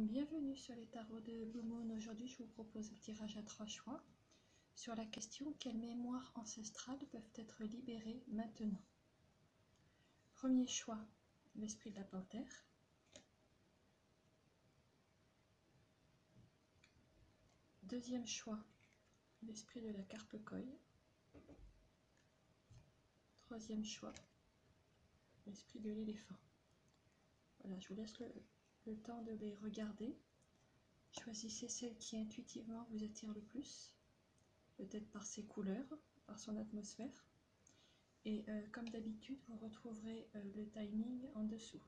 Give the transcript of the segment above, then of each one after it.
Bienvenue sur les tarots de Blue Moon. Aujourd'hui, je vous propose un tirage à 3 choix sur la question: quelles mémoires ancestrales peuvent être libérées maintenant? Premier choix, l'esprit de la panthère. Deuxième choix, l'esprit de la carpe koi. Troisième choix, l'esprit de l'éléphant. Voilà, je vous laisse le temps de les regarder. Choisissez celle qui intuitivement vous attire le plus, peut-être par ses couleurs, par son atmosphère. Et comme d'habitude, vous retrouverez le timing en dessous.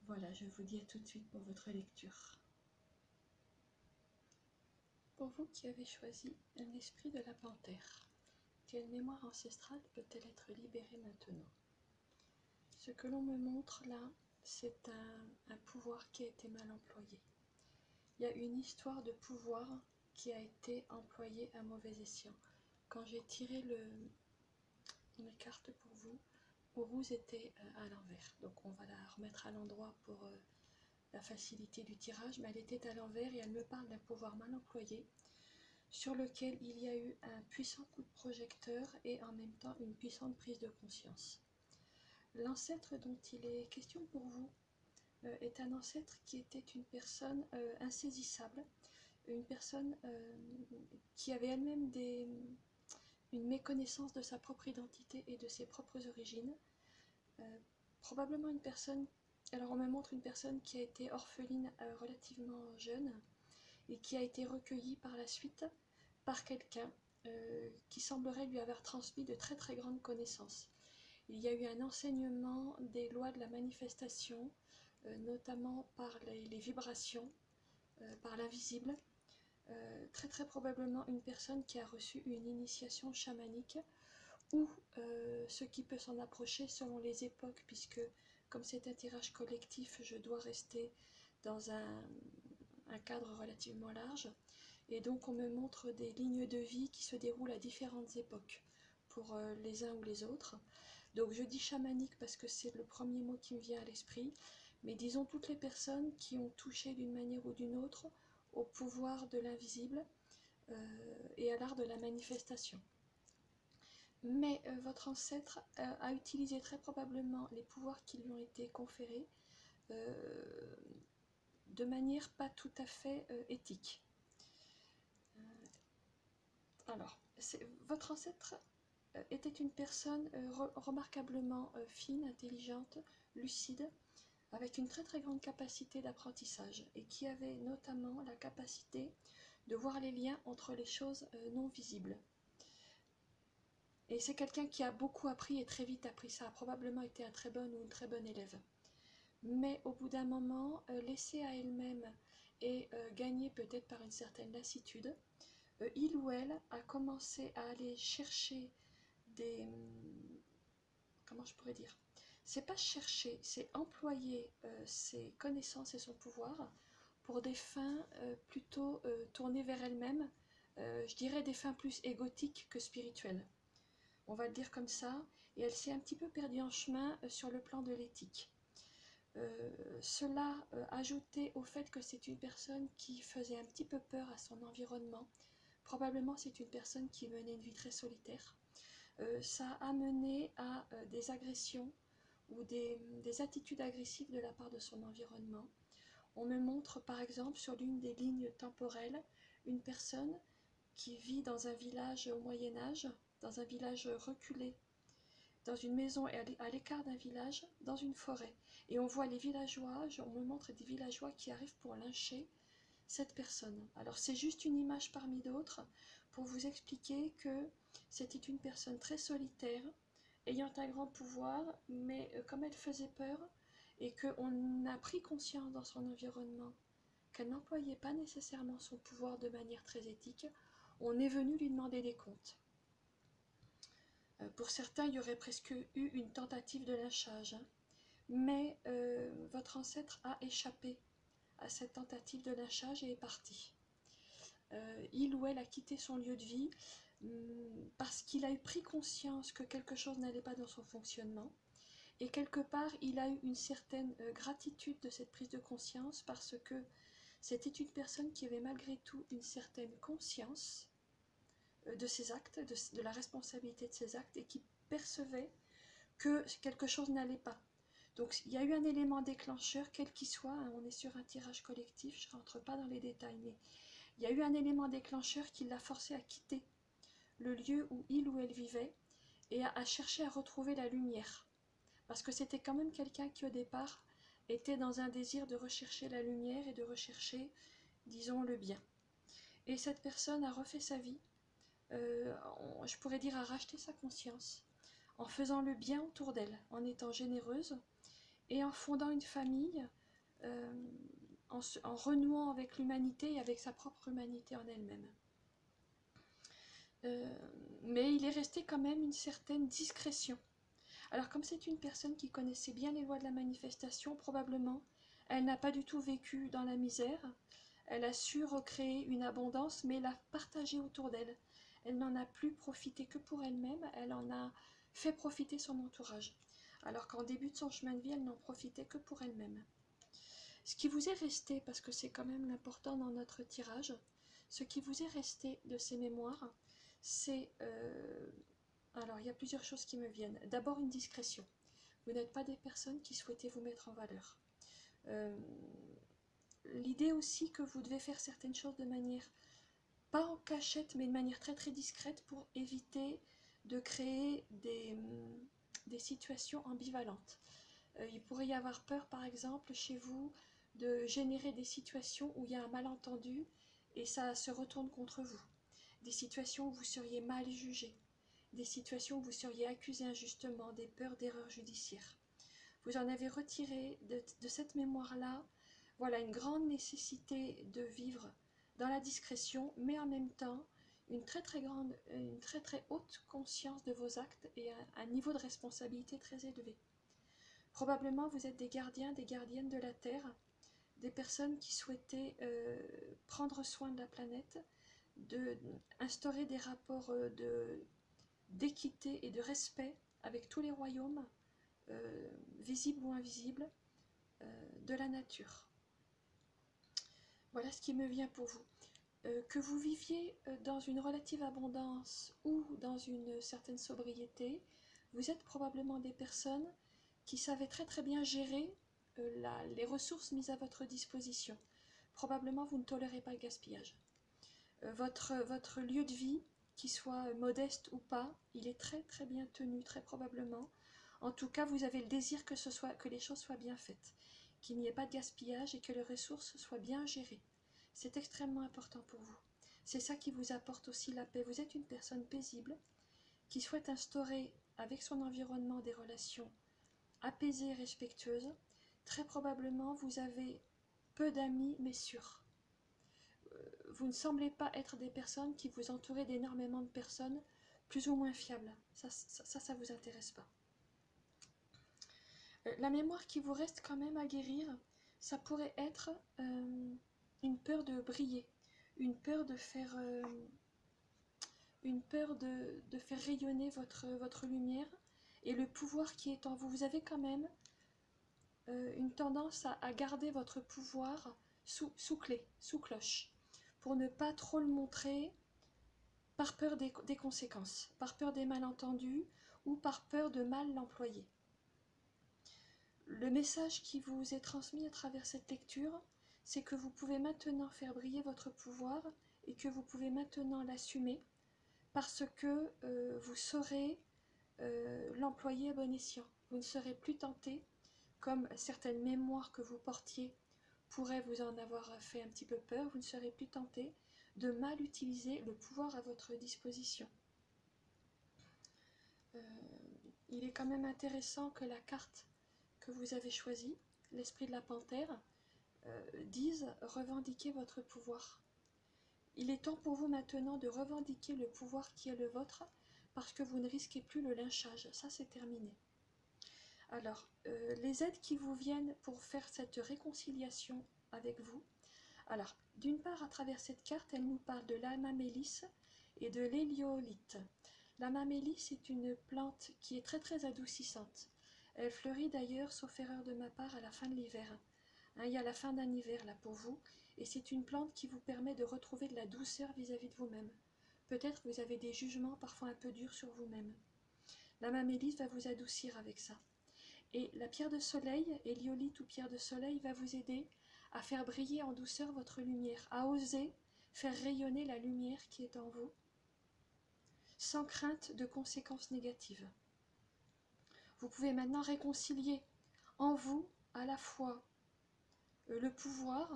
Voilà, je vous dis à tout de suite pour votre lecture. Pour vous qui avez choisi un esprit de la panthère, quelle mémoire ancestrale peut-elle être libérée maintenant? Ce que l'on me montre là, c'est un pouvoir qui a été mal employé. Il y a une histoire de pouvoir qui a été employée à mauvais escient. Quand j'ai tiré les cartes pour vous, Ourouz était à l'envers. Donc on va la remettre à l'endroit pour la facilité du tirage, mais elle était à l'envers et elle me parle d'un pouvoir mal employé sur lequel il y a eu un puissant coup de projecteur et en même temps une puissante prise de conscience. L'ancêtre dont il est question pour vous est un ancêtre qui était une personne insaisissable, une personne qui avait elle-même une méconnaissance de sa propre identité et de ses propres origines. Probablement une personne, alors on me montre une personne qui a été orpheline relativement jeune et qui a été recueillie par la suite par quelqu'un qui semblerait lui avoir transmis de très très grandes connaissances. Il y a eu un enseignement des lois de la manifestation, notamment par les vibrations, par l'invisible. Très très probablement une personne qui a reçu une initiation chamanique ou ce qui peut s'en approcher selon les époques, puisque comme c'est un tirage collectif, je dois rester dans un cadre relativement large. Et donc on me montre des lignes de vie qui se déroulent à différentes époques pour les uns ou les autres. Donc je dis chamanique parce que c'est le premier mot qui me vient à l'esprit, mais disons toutes les personnes qui ont touché d'une manière ou d'une autre au pouvoir de l'invisible et à l'art de la manifestation. Mais votre ancêtre a utilisé très probablement les pouvoirs qui lui ont été conférés de manière pas tout à fait éthique. Alors, votre ancêtre était une personne remarquablement fine, intelligente, lucide, avec une très très grande capacité d'apprentissage et qui avait notamment la capacité de voir les liens entre les choses non visibles. Et c'est quelqu'un qui a beaucoup appris et très vite appris ça, a probablement été un très bon ou une très bonne élève. Mais au bout d'un moment, laissée à elle-même et gagnée peut-être par une certaine lassitude, il ou elle a commencé à aller chercher des... Comment je pourrais dire? C'est pas chercher, c'est employer ses connaissances et son pouvoir pour des fins plutôt tournées vers elle-même, je dirais des fins plus égotiques que spirituelles. On va le dire comme ça, et elle s'est un petit peu perdue en chemin sur le plan de l'éthique. Cela ajouté au fait que c'est une personne qui faisait un petit peu peur à son environnement. Probablement c'est une personne qui menait une vie très solitaire. Ça a mené à des agressions ou des attitudes agressives de la part de son environnement. On me montre par exemple sur l'une des lignes temporelles une personne qui vit dans un village au Moyen-Âge, dans un village reculé, dans une maison à l'écart d'un village, dans une forêt. Et on voit les villageois, on me montre des villageois qui arrivent pour lyncher cette personne. Alors c'est juste une image parmi d'autres pour vous expliquer que c'était une personne très solitaire, ayant un grand pouvoir, mais comme elle faisait peur et qu'on a pris conscience dans son environnement qu'elle n'employait pas nécessairement son pouvoir de manière très éthique, on est venu lui demander des comptes. Pour certains, il y aurait presque eu une tentative de lynchage, mais votre ancêtre a échappé à cette tentative de lynchage et est parti. Il ou elle a quitté son lieu de vie parce qu'il a eu pris conscience que quelque chose n'allait pas dans son fonctionnement Et quelque part, il a eu une certaine gratitude de cette prise de conscience parce que c'était une personne qui avait malgré tout une certaine conscience de ses actes, de la responsabilité de ses actes et qui percevait que quelque chose n'allait pas. Donc il y a eu un élément déclencheur, quel qu'il soit, hein, on est sur un tirage collectif, je ne rentre pas dans les détails, mais il y a eu un élément déclencheur qui l'a forcé à quitter le lieu où il ou elle vivait et à chercher à retrouver la lumière. Parce que c'était quand même quelqu'un qui au départ était dans un désir de rechercher la lumière et de rechercher, disons, le bien. Et cette personne a refait sa vie, je pourrais dire a racheté sa conscience, en faisant le bien autour d'elle, en étant généreuse et en fondant une famille, en renouant avec l'humanité et avec sa propre humanité en elle-même. Mais il est resté quand même une certaine discrétion. Alors comme c'est une personne qui connaissait bien les lois de la manifestation, probablement, elle n'a pas du tout vécu dans la misère, elle a su recréer une abondance, mais l'a partagée autour d'elle. Elle n'en a plus profité que pour elle-même, elle en a fait profiter son entourage. Alors qu'en début de son chemin de vie, elle n'en profitait que pour elle-même. Ce qui vous est resté, parce que c'est quand même l'important dans notre tirage, ce qui vous est resté de ces mémoires, c'est... alors, il y a plusieurs choses qui me viennent. D'abord, une discrétion. Vous n'êtes pas des personnes qui souhaitaient vous mettre en valeur. L'idée aussi que vous devez faire certaines choses de manière, pas en cachette, mais de manière très très discrète pour éviter de créer des situations ambivalentes. Il pourrait y avoir peur, par exemple, chez vous, de générer des situations où il y a un malentendu et ça se retourne contre vous. Des situations où vous seriez mal jugé. Des situations où vous seriez accusé injustement, des peurs d'erreurs judiciaires. Vous en avez retiré de cette mémoire-là, voilà, une grande nécessité de vivre dans la discrétion, mais en même temps, une très très haute conscience de vos actes et un niveau de responsabilité très élevé. Probablement, vous êtes des gardiens, des gardiennes de la Terre, des personnes qui souhaitaient prendre soin de la planète, instaurer des rapports d'équité et de respect avec tous les royaumes, visibles ou invisibles, de la nature. Voilà ce qui me vient pour vous. Que vous viviez dans une relative abondance ou dans une certaine sobriété, vous êtes probablement des personnes qui savaient très très bien gérer les ressources mises à votre disposition. Probablement vous ne tolérez pas le gaspillage. Votre lieu de vie, qu'il soit modeste ou pas, il est très très bien tenu, très probablement. En tout cas, vous avez le désir que les choses soient bien faites, qu'il n'y ait pas de gaspillage et que les ressources soient bien gérées. C'est extrêmement important pour vous. C'est ça qui vous apporte aussi la paix. Vous êtes une personne paisible qui souhaite instaurer avec son environnement des relations apaisées et respectueuses. Très probablement, vous avez peu d'amis, mais sûrs. Vous ne semblez pas être des personnes qui vous entourez d'énormément de personnes plus ou moins fiables. Ça vous intéresse pas. La mémoire qui vous reste quand même à guérir, ça pourrait être une peur de briller, une peur de faire, rayonner votre lumière et le pouvoir qui est en vous. Vous avez quand même une tendance à garder votre pouvoir sous clé, sous cloche, pour ne pas trop le montrer par peur des conséquences, par peur des malentendus ou par peur de mal l'employer. Le message qui vous est transmis à travers cette lecture, c'est que vous pouvez maintenant faire briller votre pouvoir et que vous pouvez maintenant l'assumer parce que vous saurez l'employer à bon escient. Vous ne serez plus tenté, comme certaines mémoires que vous portiez pourraient vous en avoir fait un petit peu peur, vous ne serez plus tenté de mal utiliser le pouvoir à votre disposition. Il est quand même intéressant que la carte que vous avez choisie, l'esprit de la panthère, dise « revendiquez votre pouvoir ». Il est temps pour vous maintenant de revendiquer le pouvoir qui est le vôtre parce que vous ne risquez plus le lynchage. Ça, c'est terminé. Alors, les aides qui vous viennent pour faire cette réconciliation avec vous. Alors, d'une part, à travers cette carte, elle nous parle de l'amamélis et de l'héliolite. L'amamélis est une plante qui est très très adoucissante. Elle fleurit d'ailleurs, sauf erreur de ma part, à la fin de l'hiver. Hein, il y a la fin d'un hiver là pour vous, et c'est une plante qui vous permet de retrouver de la douceur vis-à-vis de vous-même. Peut-être que vous avez des jugements parfois un peu durs sur vous-même. La mamélite va vous adoucir avec ça. Et la pierre de soleil, héliolite ou pierre de soleil, va vous aider à faire briller en douceur votre lumière, à oser faire rayonner la lumière qui est en vous, sans crainte de conséquences négatives. Vous pouvez maintenant réconcilier en vous à la fois le pouvoir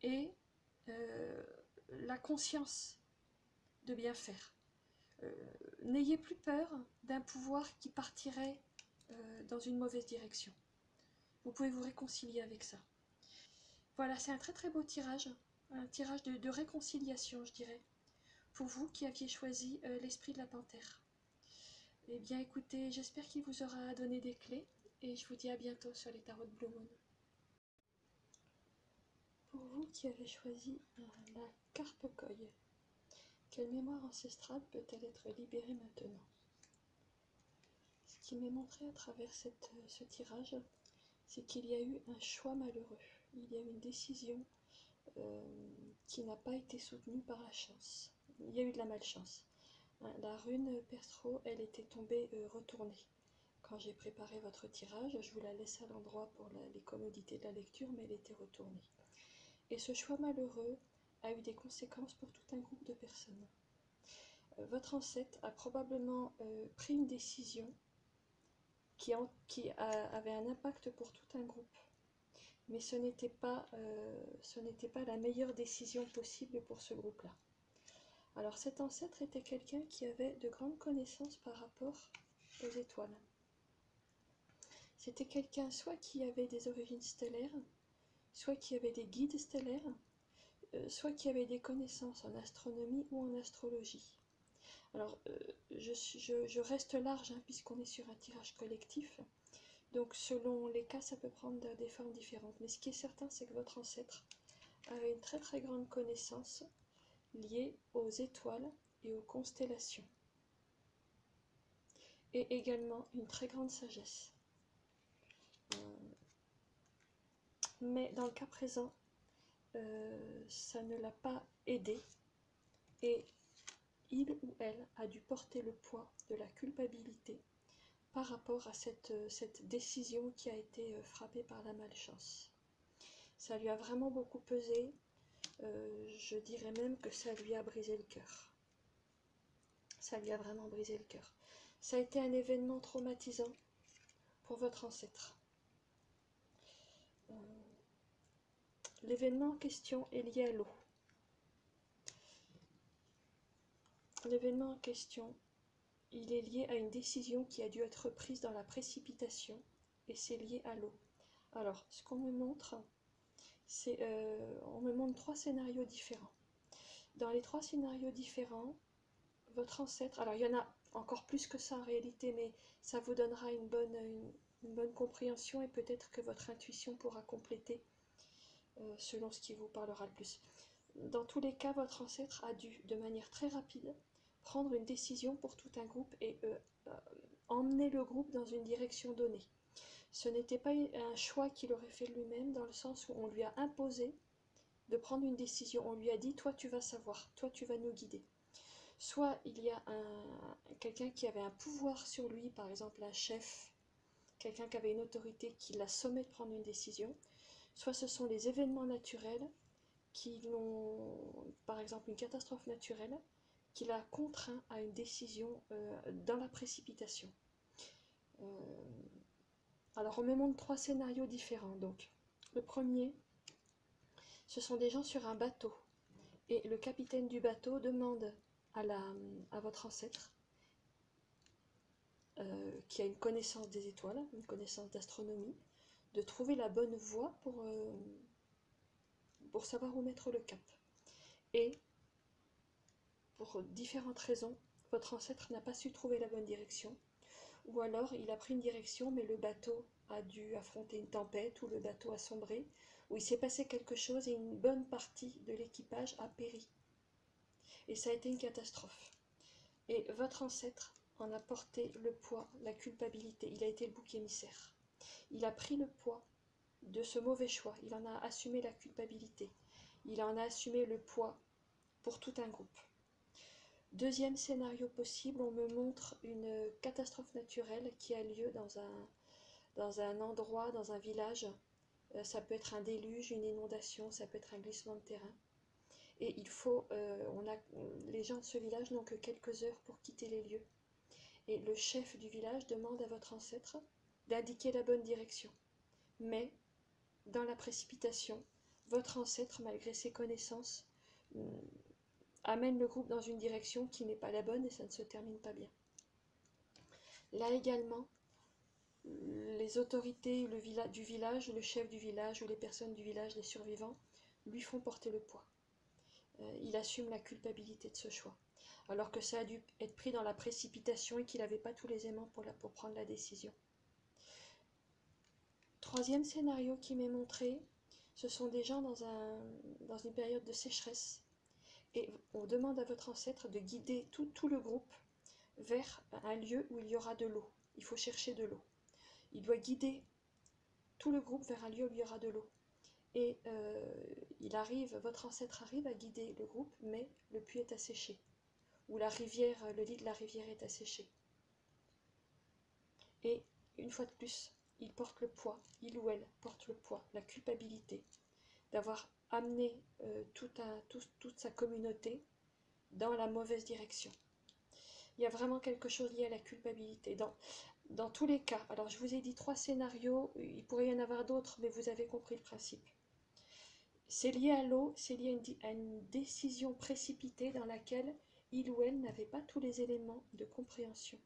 et la conscience de bien faire. N'ayez plus peur d'un pouvoir qui partirait dans une mauvaise direction. Vous pouvez vous réconcilier avec ça. Voilà, c'est un très très beau tirage, un tirage de réconciliation, je dirais, pour vous qui aviez choisi l'esprit de la panthère. Eh bien écoutez, j'espère qu'il vous aura donné des clés, et je vous dis à bientôt sur les tarots de Blue Moon. Pour vous qui avez choisi la carpe coille, quelle mémoire ancestrale peut-elle être libérée maintenant? Ce qui m'est montré à travers ce tirage, c'est qu'il y a eu un choix malheureux. Il y a eu une décision qui n'a pas été soutenue par la chance. Il y a eu de la malchance. La rune Perthro, elle était tombée retournée. Quand j'ai préparé votre tirage, je vous la laisse à l'endroit pour les commodités de la lecture, mais elle était retournée. Et ce choix malheureux a eu des conséquences pour tout un groupe de personnes. Votre ancêtre a probablement pris une décision qui avait un impact pour tout un groupe. Mais ce n'était pas la meilleure décision possible pour ce groupe-là. Alors cet ancêtre était quelqu'un qui avait de grandes connaissances par rapport aux étoiles. C'était quelqu'un soit qui avait des origines stellaires, soit qui avait des guides stellaires, soit qui avait des connaissances en astronomie ou en astrologie. Alors je reste large hein, puisqu'on est sur un tirage collectif. Donc selon les cas, ça peut prendre des formes différentes. Mais ce qui est certain, c'est que votre ancêtre avait une très très grande connaissance liée aux étoiles et aux constellations. Et également une très grande sagesse. Mais dans le cas présent, ça ne l'a pas aidé. Et il ou elle a dû porter le poids de la culpabilité par rapport à cette décision qui a été frappée par la malchance. Ça lui a vraiment beaucoup pesé, je dirais même que ça lui a brisé le cœur. Ça lui a vraiment brisé le cœur. Ça a été un événement traumatisant pour votre ancêtre. L'événement en question est lié à l'eau. L'événement en question, il est lié à une décision qui a dû être prise dans la précipitation et c'est lié à l'eau. Alors, ce qu'on me montre, c'est on me montre 3 scénarios différents. Dans les 3 scénarios différents, votre ancêtre, alors il y en a encore plus que ça en réalité, mais ça vous donnera une bonne compréhension et peut-être que votre intuition pourra compléter selon ce qui vous parlera le plus. Dans tous les cas, votre ancêtre a dû, de manière très rapide, prendre une décision pour tout un groupe et emmener le groupe dans une direction donnée. Ce n'était pas un choix qu'il aurait fait lui-même, dans le sens où on lui a imposé de prendre une décision. On lui a dit, toi tu vas savoir, toi tu vas nous guider. Soit il y a quelqu'un qui avait un pouvoir sur lui, par exemple un chef, quelqu'un qui avait une autorité qui l'a sommé de prendre une décision, soit ce sont les événements naturels qui l'ont, par exemple une catastrophe naturelle, qui l'a contraint à une décision dans la précipitation. Alors on me montre 3 scénarios différents. Donc le premier, ce sont des gens sur un bateau et le capitaine du bateau demande à votre ancêtre qui a une connaissance des étoiles, une connaissance d'astronomie, de trouver la bonne voie pour savoir où mettre le cap. Et pour différentes raisons, votre ancêtre n'a pas su trouver la bonne direction, ou alors il a pris une direction mais le bateau a dû affronter une tempête, ou le bateau a sombré, ou il s'est passé quelque chose et une bonne partie de l'équipage a péri. Et ça a été une catastrophe. Et votre ancêtre en a porté le poids, la culpabilité. Il a été le bouc émissaire. Il a pris le poids de ce mauvais choix. Il en a assumé la culpabilité. Il en a assumé le poids pour tout un groupe. Deuxième scénario possible, on me montre une catastrophe naturelle qui a lieu dans un endroit, dans un village. Ça peut être un déluge, une inondation, ça peut être un glissement de terrain. Et il faut, les gens de ce village n'ont que quelques heures pour quitter les lieux. Et le chef du village demande à votre ancêtre d'indiquer la bonne direction. Mais, dans la précipitation, votre ancêtre, malgré ses connaissances, amène le groupe dans une direction qui n'est pas la bonne et ça ne se termine pas bien. Là également, les autorités du village, le chef du village ou les personnes du village, les survivants, lui font porter le poids. Il assume la culpabilité de ce choix, alors que ça a dû être pris dans la précipitation et qu'il n'avait pas tous les aimants pour prendre la décision. Troisième scénario qui m'est montré, ce sont des gens dans une période de sécheresse. Et on demande à votre ancêtre de guider tout le groupe vers un lieu où il y aura de l'eau. Il faut chercher de l'eau. Il doit guider tout le groupe vers un lieu où il y aura de l'eau. Et votre ancêtre arrive à guider le groupe, mais le puits est asséché. Ou le lit de la rivière est asséché. Et une fois de plus, il porte le poids, il ou elle porte le poids, la culpabilité d'avoir amené toute sa communauté dans la mauvaise direction. Il y a vraiment quelque chose lié à la culpabilité. Dans tous les cas, alors je vous ai dit 3 scénarios, il pourrait y en avoir d'autres, mais vous avez compris le principe. C'est lié à l'eau, c'est lié à une décision précipitée dans laquelle il ou elle n'avait pas tous les éléments de compréhension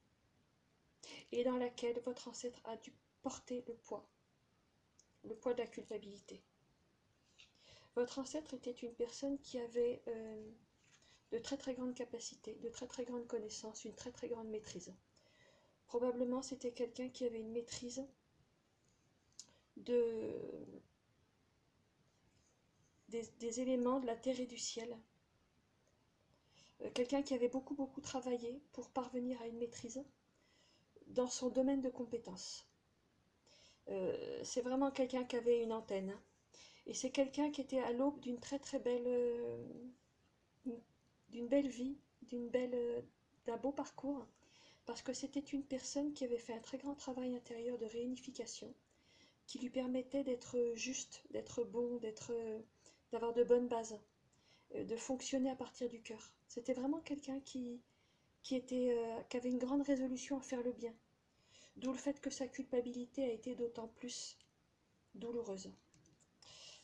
et dans laquelle votre ancêtre a dû porter le poids de la culpabilité. Votre ancêtre était une personne qui avait de très très grandes capacités, de très très grandes connaissances, une très très grande maîtrise. Probablement c'était quelqu'un qui avait une maîtrise des éléments de la terre et du ciel. Quelqu'un qui avait beaucoup travaillé pour parvenir à une maîtrise dans son domaine de compétences. C'est vraiment quelqu'un qui avait une antenne. Et c'est quelqu'un qui était à l'aube d'une très très belle vie, d'un beau parcours, parce que c'était une personne qui avait fait un très grand travail intérieur de réunification, qui lui permettait d'être juste, d'être bon, d'avoir de bonnes bases, de fonctionner à partir du cœur. C'était vraiment quelqu'un qui avait une grande résolution à faire le bien, d'où le fait que sa culpabilité a été d'autant plus douloureuse.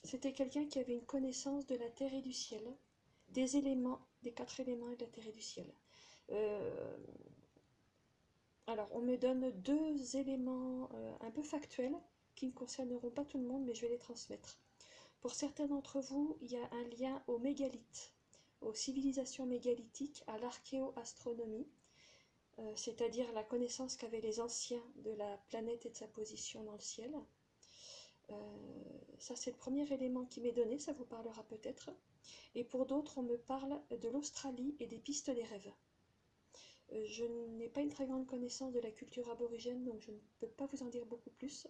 C'était quelqu'un qui avait une connaissance de la terre et du ciel, des éléments, des 4 éléments de la terre et du ciel. Alors, on me donne 2 éléments un peu factuels qui ne concerneront pas tout le monde, mais je vais les transmettre. Pour certains d'entre vous, il y a un lien au mégalithe, aux civilisations mégalithiques, à l'archéoastronomie, c'est-à-dire la connaissance qu'avaient les anciens de la planète et de sa position dans le ciel. Ça, c'est le premier élément qui m'est donné, ça vous parlera peut-être. Et pour d'autres, on me parle de l'Australie et des pistes des rêves. Je n'ai pas une très grande connaissance de la culture aborigène, donc je ne peux pas vous en dire beaucoup plus.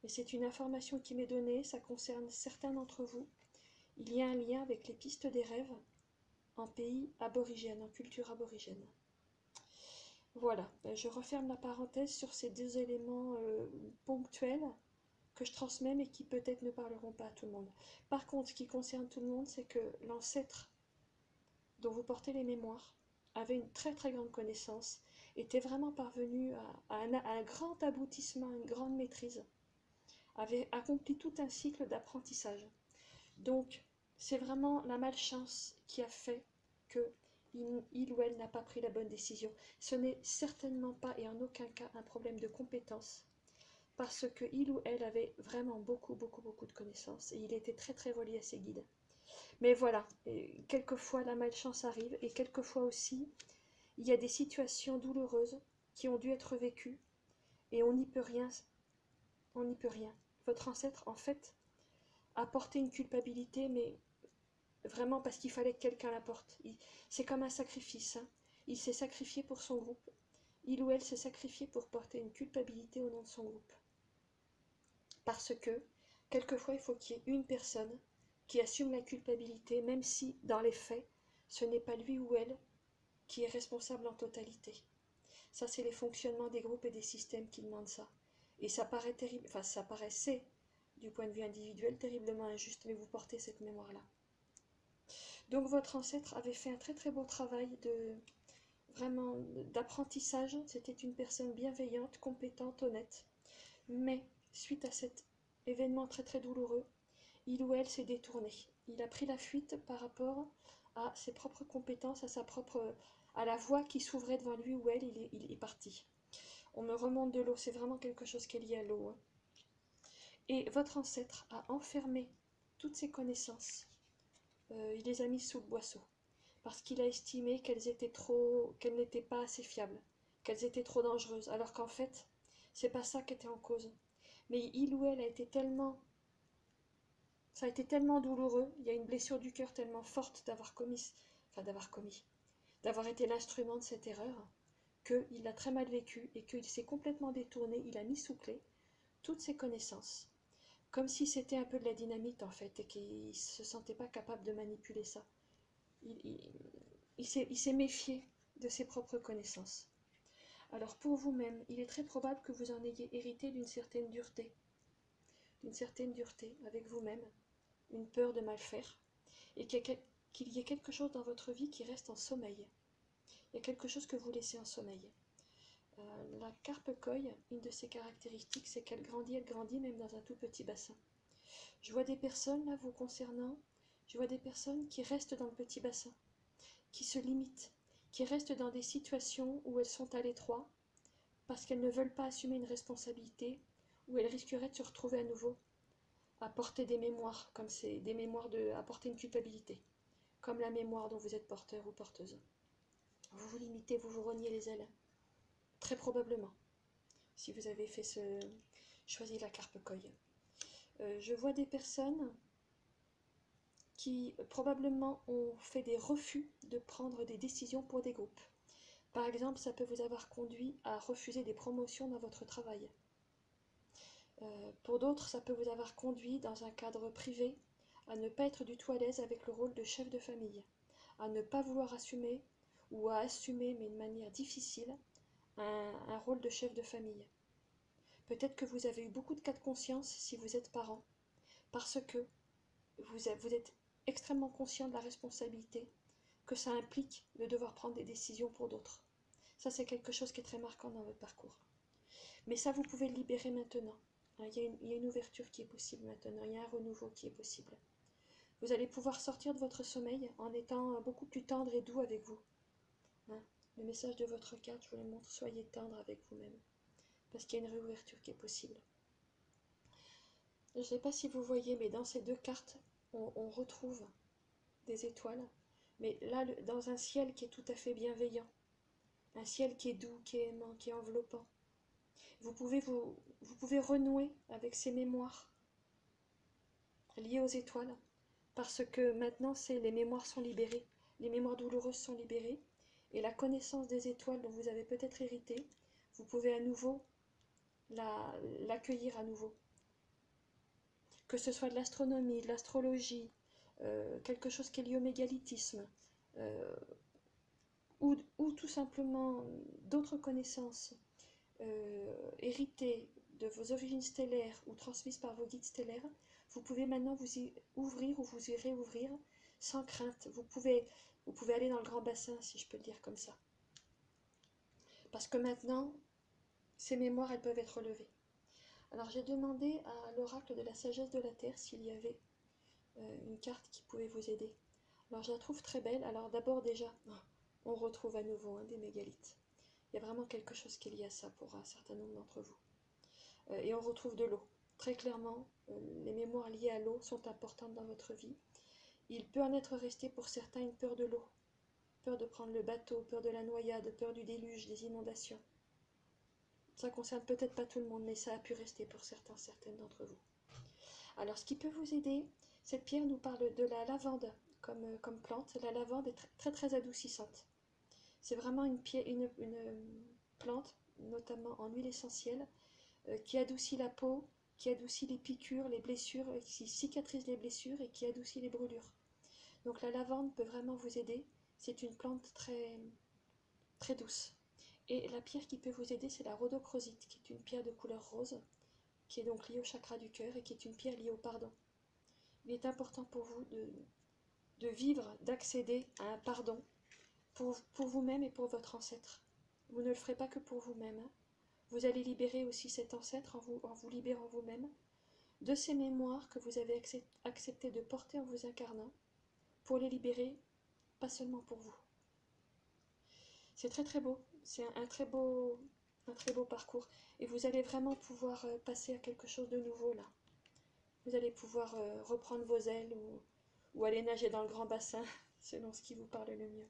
Mais c'est une information qui m'est donnée, ça concerne certains d'entre vous. Il y a un lien avec les pistes des rêves en pays aborigène, en culture aborigène. Voilà, je referme la parenthèse sur ces 2 éléments ponctuels que je transmets mais qui peut-être ne parleront pas à tout le monde. Par contre, ce qui concerne tout le monde, c'est que l'ancêtre dont vous portez les mémoires avait une très très grande connaissance, était vraiment parvenu à un grand aboutissement, à une grande maîtrise, avait accompli tout un cycle d'apprentissage. Donc, c'est vraiment la malchance qui a fait que il ou elle n'a pas pris la bonne décision. Ce n'est certainement pas et en aucun cas un problème de compétence, parce que il ou elle avait vraiment beaucoup de connaissances et il était très très relié à ses guides. Mais voilà, quelquefois la malchance arrive et quelquefois aussi il y a des situations douloureuses qui ont dû être vécues et on n'y peut rien. On n'y peut rien. Votre ancêtre, en fait, a porté une culpabilité, mais vraiment parce qu'il fallait que quelqu'un la porte. C'est comme un sacrifice. Hein. Il s'est sacrifié pour son groupe il ou elle s'est sacrifié pour porter une culpabilité au nom de son groupe. Parce que, quelquefois, il faut qu'il y ait une personne qui assume la culpabilité, même si, dans les faits, ce n'est pas lui ou elle qui est responsable en totalité. Ça, c'est les fonctionnements des groupes et des systèmes qui demandent ça. Et ça paraît terrible, enfin, ça paraissait, du point de vue individuel, terriblement injuste, mais vous portez cette mémoire-là. Donc, votre ancêtre avait fait un très très beau travail vraiment d'apprentissage. C'était une personne bienveillante, compétente, honnête. Mais, suite à cet événement très très douloureux, il ou elle s'est détourné. Il a pris la fuite par rapport à ses propres compétences, à la voie qui s'ouvrait devant lui ou elle, il est parti. On me remonte de l'eau, c'est vraiment quelque chose qui est lié à l'eau. Hein. Et votre ancêtre a enfermé toutes ses connaissances. Il les a mises sous le boisseau. Parce qu'il a estimé qu'elles n'étaient pas assez fiables, qu'elles étaient trop dangereuses. Alors qu'en fait, c'est pas ça qui était en cause. Mais il ou elle ça a été tellement douloureux, il y a une blessure du cœur tellement forte d'avoir été l'instrument de cette erreur, qu'il l'a très mal vécu et qu'il s'est complètement détourné, il a mis sous clé toutes ses connaissances, comme si c'était un peu de la dynamite en fait, et qu'il ne se sentait pas capable de manipuler ça. Il s'est méfié de ses propres connaissances. Alors pour vous-même, il est très probable que vous en ayez hérité d'une certaine dureté avec vous-même, une peur de mal faire, et qu'il y ait quelque chose dans votre vie qui reste en sommeil. Il y a quelque chose que vous laissez en sommeil. La carpe koi, une de ses caractéristiques, c'est qu'elle grandit même dans un tout petit bassin. Je vois des personnes, là, vous concernant, je vois des personnes qui restent dans le petit bassin, qui se limitent, qui restent dans des situations où elles sont à l'étroit, parce qu'elles ne veulent pas assumer une responsabilité, où elles risqueraient de se retrouver à nouveau à porter des mémoires, comme c'est des mémoires à porter une culpabilité, comme la mémoire dont vous êtes porteur ou porteuse. Vous vous limitez, vous vous reniez les ailes, très probablement, si vous avez choisi la carpe koi. Je vois des personnes qui probablement ont fait des refus de prendre des décisions pour des groupes. Par exemple, ça peut vous avoir conduit à refuser des promotions dans votre travail. Pour d'autres, ça peut vous avoir conduit dans un cadre privé à ne pas être du tout à l'aise avec le rôle de chef de famille, à ne pas vouloir assumer ou à assumer, mais de manière difficile, un rôle de chef de famille. Peut-être que vous avez eu beaucoup de cas de conscience si vous êtes parent, parce que vous êtes extrêmement conscient de la responsabilité que ça implique de devoir prendre des décisions pour d'autres. Ça, c'est quelque chose qui est très marquant dans votre parcours. Mais ça, vous pouvez le libérer maintenant. Il y a une ouverture qui est possible maintenant, il y a un renouveau qui est possible. Vous allez pouvoir sortir de votre sommeil en étant beaucoup plus tendre et doux avec vous. Le message de votre carte, je vous le montre, soyez tendre avec vous-même. Parce qu'il y a une réouverture qui est possible. Je ne sais pas si vous voyez, mais dans ces deux cartes, on retrouve des étoiles. Mais là, dans un ciel qui est tout à fait bienveillant. Un ciel qui est doux, qui est aimant, qui est enveloppant. Vous pouvez renouer avec ces mémoires liées aux étoiles, parce que maintenant, les mémoires sont libérées, les mémoires douloureuses sont libérées, et la connaissance des étoiles dont vous avez peut-être hérité, vous pouvez à nouveau l'accueillir à nouveau. Que ce soit de l'astronomie, de l'astrologie, quelque chose qui est lié au mégalithisme, ou tout simplement d'autres connaissances héritées de vos origines stellaires ou transmises par vos guides stellaires, vous pouvez maintenant vous y ouvrir ou vous y réouvrir sans crainte. Vous pouvez aller dans le grand bassin, si je peux le dire comme ça. Parce que maintenant, ces mémoires, elles peuvent être relevées. Alors j'ai demandé à l'oracle de la sagesse de la Terre s'il y avait une carte qui pouvait vous aider. Alors je la trouve très belle. Alors d'abord déjà, on retrouve à nouveau des mégalithes. Il y a vraiment quelque chose qui est lié à ça pour un certain nombre d'entre vous. Et on retrouve de l'eau. Très clairement, les mémoires liées à l'eau sont importantes dans votre vie. Il peut en être resté pour certains une peur de l'eau. Peur de prendre le bateau, peur de la noyade, peur du déluge, des inondations. Ça ne concerne peut-être pas tout le monde, mais ça a pu rester pour certaines d'entre vous. Alors, ce qui peut vous aider, cette pierre nous parle de la lavande comme plante. La lavande est très, très, très adoucissante. C'est vraiment une plante, notamment en huile essentielle, qui adoucit la peau, qui adoucit les piqûres, les blessures, qui cicatrise les blessures et qui adoucit les brûlures. Donc la lavande peut vraiment vous aider. C'est une plante très, très douce. Et la pierre qui peut vous aider, c'est la rhodochrosite, qui est une pierre de couleur rose, qui est donc liée au chakra du cœur et qui est une pierre liée au pardon. Il est important pour vous de vivre, d'accéder à un pardon pour vous-même et pour votre ancêtre. Vous ne le ferez pas que pour vous-même. Hein. Vous allez libérer aussi cet ancêtre en vous libérant vous-même de ces mémoires que vous avez accepté de porter en vous incarnant, pour les libérer, pas seulement pour vous. C'est très très beau, c'est un très beau parcours. Et vous allez vraiment pouvoir passer à quelque chose de nouveau là. Vous allez pouvoir reprendre vos ailes ou aller nager dans le grand bassin, selon ce qui vous parle le mieux.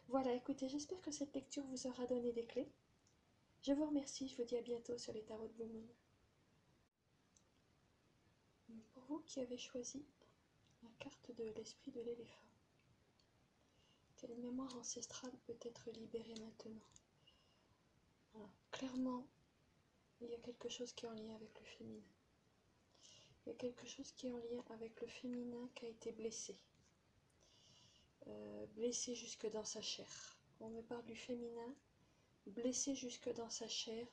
Voilà, écoutez, j'espère que cette lecture vous aura donné des clés. Je vous remercie, je vous dis à bientôt sur les tarots de Blue Moon. Pour vous qui avez choisi la carte de l'esprit de l'éléphant, quelle mémoire ancestrale peut être libérée maintenant? Voilà. Clairement, il y a quelque chose qui est en lien avec le féminin. Il y a quelque chose qui est en lien avec le féminin qui a été blessé. Blessé jusque dans sa chair. On me parle du féminin, blessé jusque dans sa chair,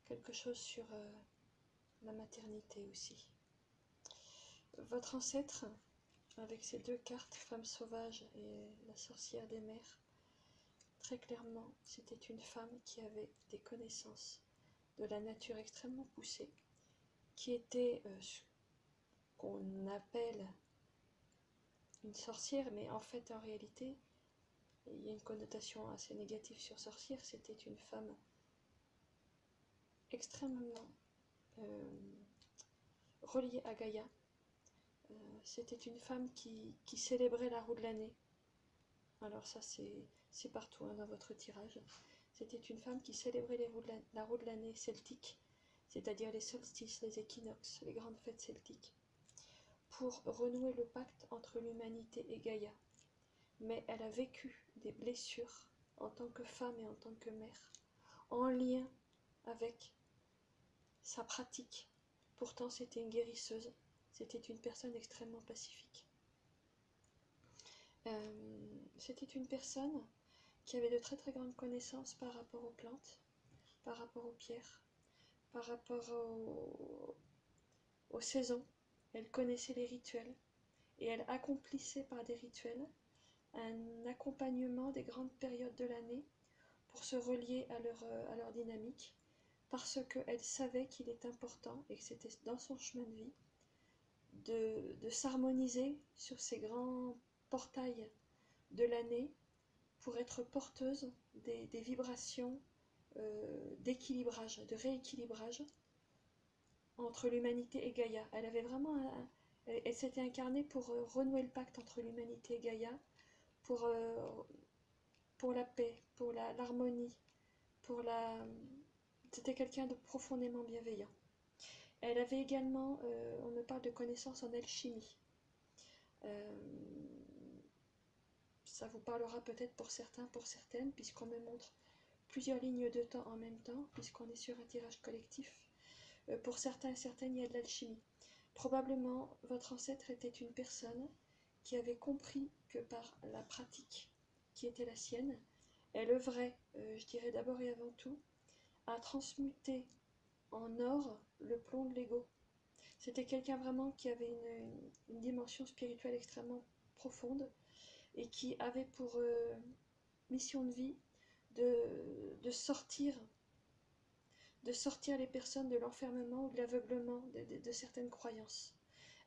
quelque chose sur la maternité aussi. Votre ancêtre, avec ces deux cartes, femme sauvage et la sorcière des mers, très clairement, c'était une femme qui avait des connaissances de la nature extrêmement poussées, qui était ce qu'on appelle une sorcière, mais en fait, en réalité, il y a une connotation assez négative sur sorcière. C'était une femme extrêmement reliée à Gaïa. C'était une femme qui célébrait la roue de l'année. Alors ça, c'est partout hein, dans votre tirage. C'était une femme qui célébrait la roue de l'année celtique, c'est-à-dire les solstices, les équinoxes, les grandes fêtes celtiques, pour renouer le pacte entre l'humanité et Gaïa. Mais elle a vécu des blessures en tant que femme et en tant que mère, en lien avec sa pratique. Pourtant, c'était une guérisseuse, c'était une personne extrêmement pacifique. C'était une personne qui avait de très très grandes connaissances par rapport aux plantes, par rapport aux pierres, par rapport aux saisons. Elle connaissait les rituels et elle accomplissait par des rituels un accompagnement des grandes périodes de l'année pour se relier à leur dynamique, parce qu'elle savait qu'il est important et que c'était dans son chemin de vie de s'harmoniser sur ces grands portails de l'année pour être porteuse des vibrations d'équilibrage, de rééquilibrage entre l'humanité et Gaïa. Elle avait vraiment elle s'était incarnée pour renouer le pacte entre l'humanité et Gaïa, pour la paix, pour l'harmonie, c'était quelqu'un de profondément bienveillant. Elle avait également, on me parle de connaissances en alchimie. Ça vous parlera peut-être pour certains, pour certaines, puisqu'on me montre plusieurs lignes de temps en même temps, puisqu'on est sur un tirage collectif. Pour certains et certaines, il y a de l'alchimie. Probablement, votre ancêtre était une personne qui avait compris que par la pratique qui était la sienne, elle œuvrait, je dirais d'abord et avant tout, à transmuter en or le plomb de l'ego. C'était quelqu'un vraiment qui avait une dimension spirituelle extrêmement profonde et qui avait pour mission de vie de sortir les personnes de l'enfermement ou de l'aveuglement de certaines croyances.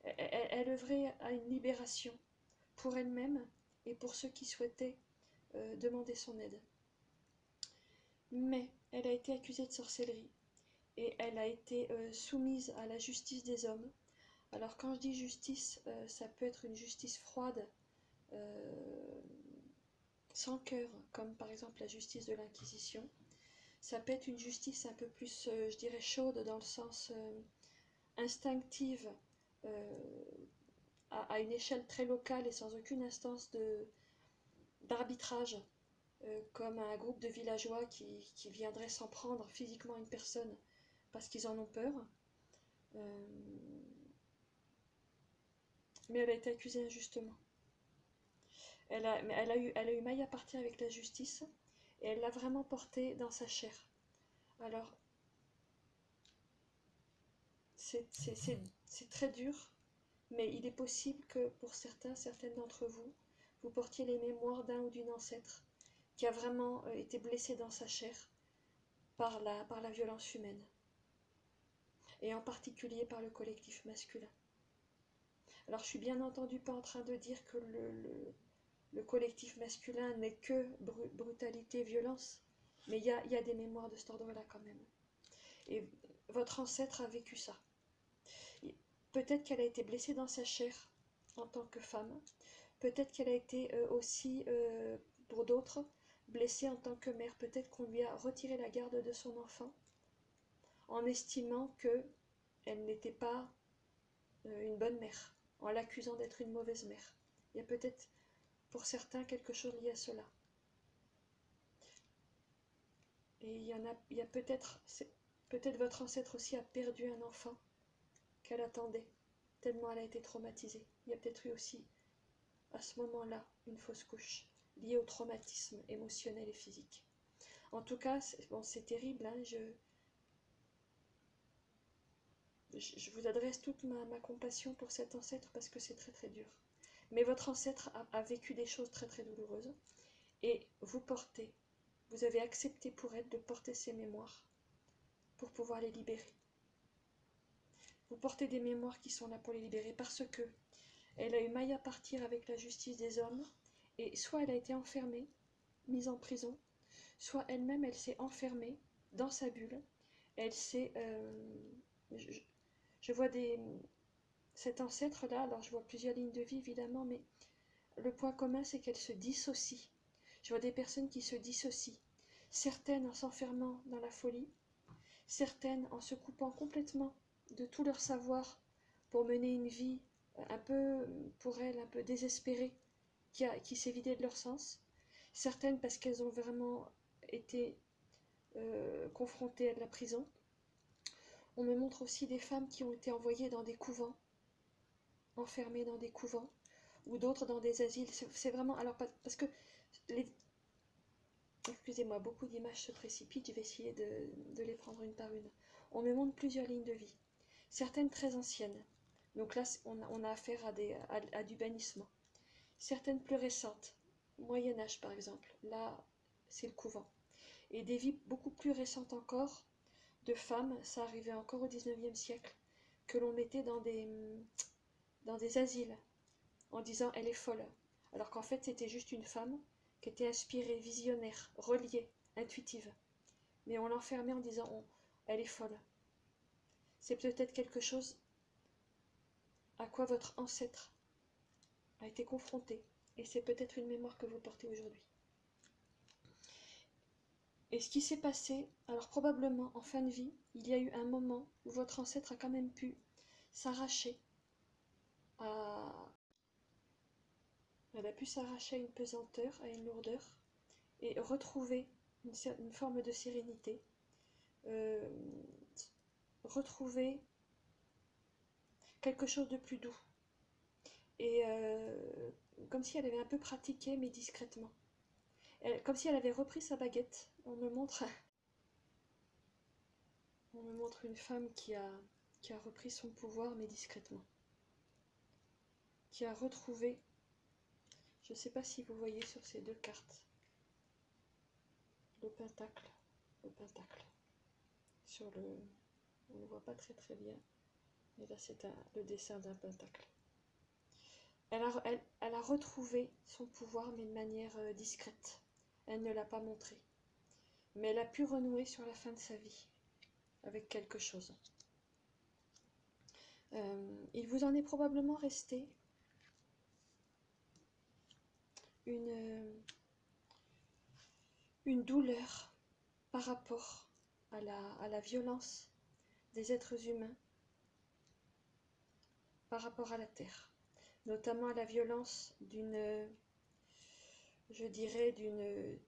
Elle œuvrait à une libération pour elle-même et pour ceux qui souhaitaient demander son aide. Mais elle a été accusée de sorcellerie et elle a été soumise à la justice des hommes. Alors quand je dis justice, ça peut être une justice froide, sans cœur, comme par exemple la justice de l'Inquisition. Ça peut être une justice un peu plus, je dirais, chaude, dans le sens instinctive, à une échelle très locale et sans aucune instance d'arbitrage. comme un groupe de villageois qui viendraient s'en prendre physiquement à une personne parce qu'ils en ont peur. Mais elle a été accusée injustement. Elle a eu maille à partir avec la justice et elle l'a vraiment portée dans sa chair. Alors, c'est très dur, mais il est possible que pour certaines d'entre vous, vous portiez les mémoires d'un ou d'une ancêtre qui a vraiment été blessé dans sa chair par la violence humaine, et en particulier par le collectif masculin. Alors je suis bien entendu pas en train de dire que le collectif masculin n'est que brutalité, violence, mais il y a des mémoires de cet ordre-là quand même. Et votre ancêtre a vécu ça. Peut-être qu'elle a été blessée dans sa chair en tant que femme, peut-être qu'elle a été aussi, pour d'autres, blessée en tant que mère. Peut-être qu'on lui a retiré la garde de son enfant en estimant qu'elle n'était pas une bonne mère, en l'accusant d'être une mauvaise mère. Il y a peut-être pour certains quelque chose lié à cela. Et il y a peut-être votre ancêtre aussi a perdu un enfant qu'elle attendait, tellement elle a été traumatisée. Il y a peut-être eu aussi, à ce moment-là, une fausse couche, liée au traumatisme émotionnel et physique. En tout cas, c'est terrible, hein, je vous adresse toute ma compassion pour cet ancêtre parce que c'est très très dur. Mais votre ancêtre a vécu des choses très très douloureuses et vous avez accepté pour elle de porter ses mémoires pour pouvoir les libérer. Vous portez des mémoires qui sont là pour les libérer parce que elle a eu maille à partir avec la justice des hommes et soit elle a été enfermée, mise en prison, soit elle-même elle s'est enfermée dans sa bulle. Elle s'est... je vois cet ancêtre-là, alors je vois plusieurs lignes de vie évidemment, mais le point commun c'est qu'elle se dissocie. Je vois des personnes qui se dissocient, certaines en s'enfermant dans la folie, certaines en se coupant complètement de tout leur savoir pour mener une vie un peu, pour elles, un peu désespérée, qui s'est vidée de leur sens, certaines parce qu'elles ont vraiment été confrontées à de la prison. On me montre aussi des femmes qui ont été envoyées dans des couvents, enfermées dans des couvents, ou d'autres dans des asiles. C'est vraiment... Alors, parce que... Excusez-moi, beaucoup d'images se précipitent, je vais essayer de les prendre une par une. On me montre plusieurs lignes de vie, certaines très anciennes. Donc là, on a affaire à du bannissement. Certaines plus récentes, Moyen-Âge par exemple, là, c'est le couvent. Et des vies beaucoup plus récentes encore, de femmes, ça arrivait encore au 19e siècle, que l'on mettait dans des asiles, en disant elle est folle. Alors qu'en fait, c'était juste une femme qui était inspirée, visionnaire, reliée, intuitive. Mais on l'enfermait en disant elle est folle. C'est peut-être quelque chose à quoi votre ancêtre a été confronté. Et c'est peut-être une mémoire que vous portez aujourd'hui. Et ce qui s'est passé, alors probablement en fin de vie, il y a eu un moment où votre ancêtre a quand même pu s'arracher elle a pu s'arracher à une pesanteur, à une lourdeur, et retrouver une forme de sérénité, retrouver quelque chose de plus doux. Et comme si elle avait un peu pratiqué, mais discrètement. Comme si elle avait repris sa baguette. On me montre une femme qui a repris son pouvoir, mais discrètement. Qui a retrouvé, je ne sais pas si vous voyez sur ces deux cartes, le pentacle. Sur on ne le voit pas très très bien, mais là c'est le dessin d'un pentacle. Elle a retrouvé son pouvoir, mais de manière discrète. Elle ne l'a pas montré. Mais elle a pu renouer sur la fin de sa vie avec quelque chose. Il vous en est probablement resté une douleur par rapport à la violence des êtres humains par rapport à la terre, notamment à la violence je dirais, d'une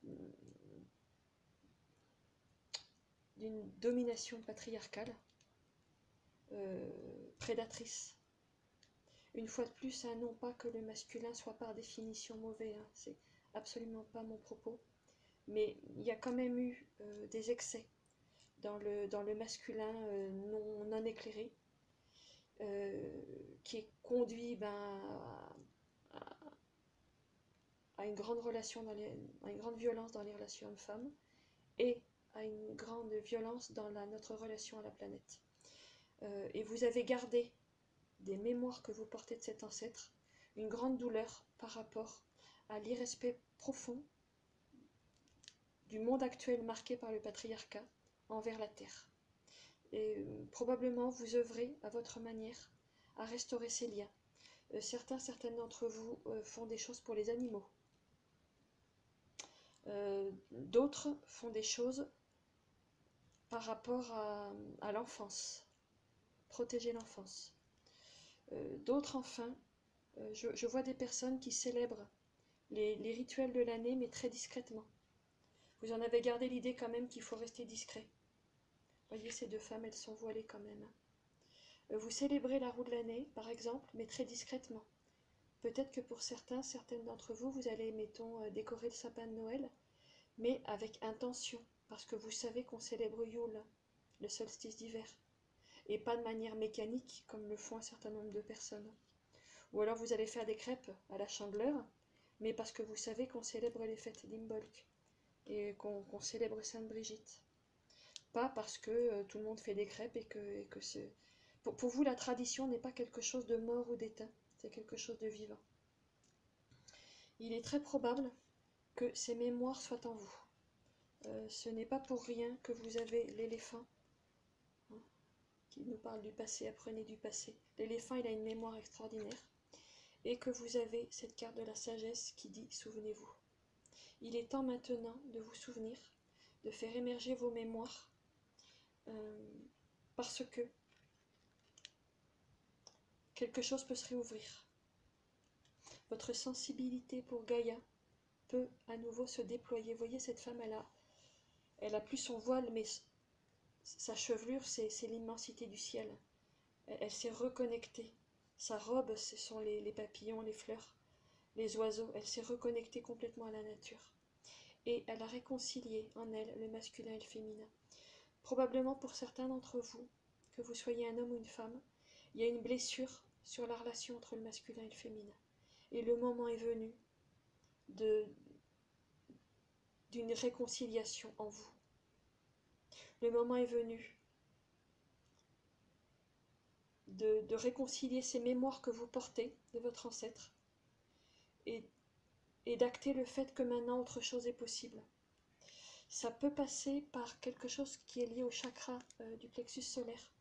domination patriarcale, prédatrice. Une fois de plus, hein, non pas que le masculin soit par définition mauvais, hein, c'est absolument pas mon propos, mais il y a quand même eu des excès dans le masculin non éclairé, qui est conduit à une grande relation à une grande violence dans les relations hommes-femmes et à une grande violence dans notre relation à la planète. Et vous avez gardé des mémoires que vous portez de cet ancêtre, une grande douleur par rapport à l'irrespect profond du monde actuel marqué par le patriarcat envers la Terre. Et probablement vous œuvrez à votre manière à restaurer ces liens. Certaines d'entre vous font des choses pour les animaux. D'autres font des choses par rapport à l'enfance, protéger l'enfance. D'autres enfin, je vois des personnes qui célèbrent les rituels de l'année, mais très discrètement. Vous en avez gardé l'idée quand même qu'il faut rester discret. Voyez, ces deux femmes, elles sont voilées quand même. Vous célébrez la roue de l'année, par exemple, mais très discrètement. Peut-être que pour certaines d'entre vous, vous allez, mettons, décorer le sapin de Noël, mais avec intention, parce que vous savez qu'on célèbre Yule, le solstice d'hiver, et pas de manière mécanique, comme le font un certain nombre de personnes. Ou alors vous allez faire des crêpes à la Chandeleur, mais parce que vous savez qu'on célèbre les fêtes d'Imbolc, et qu'on célèbre Sainte Brigitte. Pas parce que tout le monde fait des crêpes et que c'est... Pour vous, la tradition n'est pas quelque chose de mort ou d'éteint, c'est quelque chose de vivant. Il est très probable que ces mémoires soient en vous. Ce n'est pas pour rien que vous avez l'éléphant, hein, qui nous parle du passé, apprenez du passé. L'éléphant, il a une mémoire extraordinaire. Et que vous avez cette carte de la sagesse qui dit « Souvenez-vous ». Il est temps maintenant de vous souvenir, de faire émerger vos mémoires, parce que quelque chose peut se réouvrir. Votre sensibilité pour Gaïa peut à nouveau se déployer. Vous voyez, cette femme, elle a plus son voile, mais sa chevelure, c'est l'immensité du ciel. Elle s'est reconnectée. Sa robe, ce sont les papillons, les fleurs, les oiseaux. Elle s'est reconnectée complètement à la nature. Et elle a réconcilié en elle le masculin et le féminin. Probablement pour certains d'entre vous, que vous soyez un homme ou une femme, il y a une blessure sur la relation entre le masculin et le féminin. Et le moment est venu d'une réconciliation en vous. Le moment est venu de réconcilier ces mémoires que vous portez de votre ancêtre et d'acter le fait que maintenant autre chose est possible. Ça peut passer par quelque chose qui est lié au chakra du plexus solaire,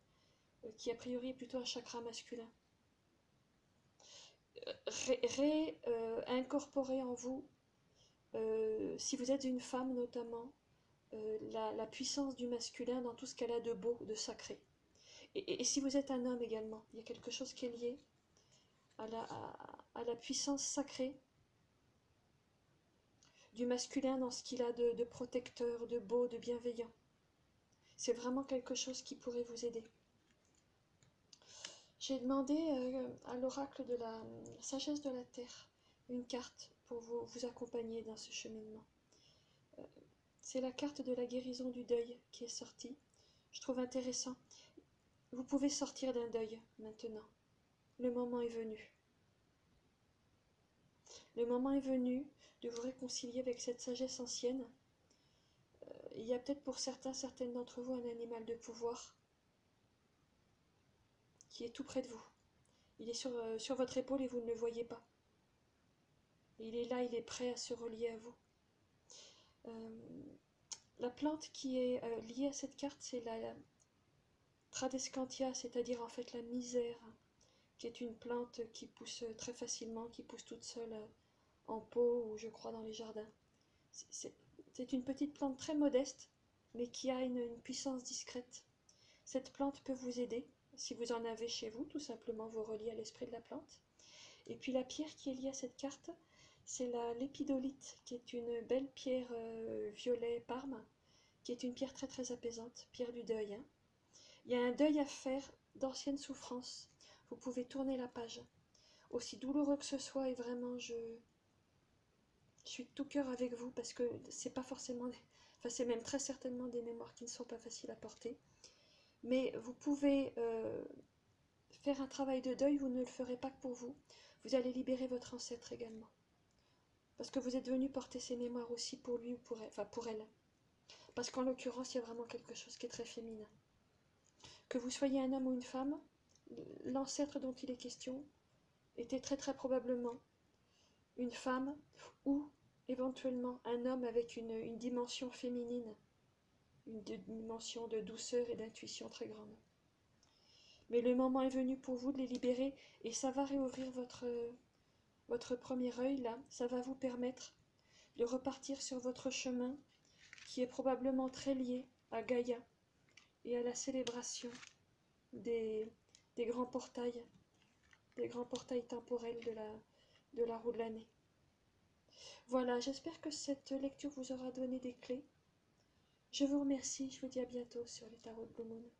qui a priori est plutôt un chakra masculin. Incorporer en vous, si vous êtes une femme notamment, la puissance du masculin dans tout ce qu'elle a de beau, de sacré. Et si vous êtes un homme également, il y a quelque chose qui est lié à la puissance sacrée du masculin dans ce qu'il a de protecteur, de beau, de bienveillant. C'est vraiment quelque chose qui pourrait vous aider. J'ai demandé à l'oracle de la sagesse de la Terre une carte pour vous accompagner dans ce cheminement. C'est la carte de la guérison du deuil qui est sortie. Je trouve intéressant. Vous pouvez sortir d'un deuil maintenant. Le moment est venu. Le moment est venu de vous réconcilier avec cette sagesse ancienne. Il y a peut-être pour certaines d'entre vous, un animal de pouvoir qui est tout près de vous. Il est sur votre épaule et vous ne le voyez pas. Et il est là, il est prêt à se relier à vous. La plante qui est liée à cette carte, c'est la Tradescantia, c'est-à-dire en fait la misère, qui est une plante qui pousse très facilement, qui pousse toute seule en pot ou je crois dans les jardins. C'est une petite plante très modeste, mais qui a une puissance discrète. Cette plante peut vous aider, si vous en avez chez vous, tout simplement vous relier à l'esprit de la plante. Et puis la pierre qui est liée à cette carte, c'est la lépidolite, qui est une belle pierre violet Parme, qui est une pierre très très apaisante, pierre du deuil, hein. Il y a un deuil à faire d'anciennes souffrances. Vous pouvez tourner la page. Aussi douloureux que ce soit, et vraiment, je suis de tout cœur avec vous, parce que c'est pas forcément, enfin c'est même très certainement des mémoires qui ne sont pas faciles à porter. Mais vous pouvez faire un travail de deuil, vous ne le ferez pas que pour vous. Vous allez libérer votre ancêtre également. Parce que vous êtes venu porter ces mémoires aussi pour lui ou pour elle, enfin pour elle. Parce qu'en l'occurrence, il y a vraiment quelque chose qui est très féminin. Que vous soyez un homme ou une femme, l'ancêtre dont il est question était très très probablement une femme ou éventuellement un homme avec une dimension féminine, une dimension de douceur et d'intuition très grande. Mais le moment est venu pour vous de les libérer, et ça va réouvrir votre premier œil là, ça va vous permettre de repartir sur votre chemin qui est probablement très lié à Gaïa et à la célébration des grands portails, temporels de la roue de l'année. Voilà, j'espère que cette lecture vous aura donné des clés. Je vous remercie, je vous dis à bientôt sur les tarots de Blue Moon.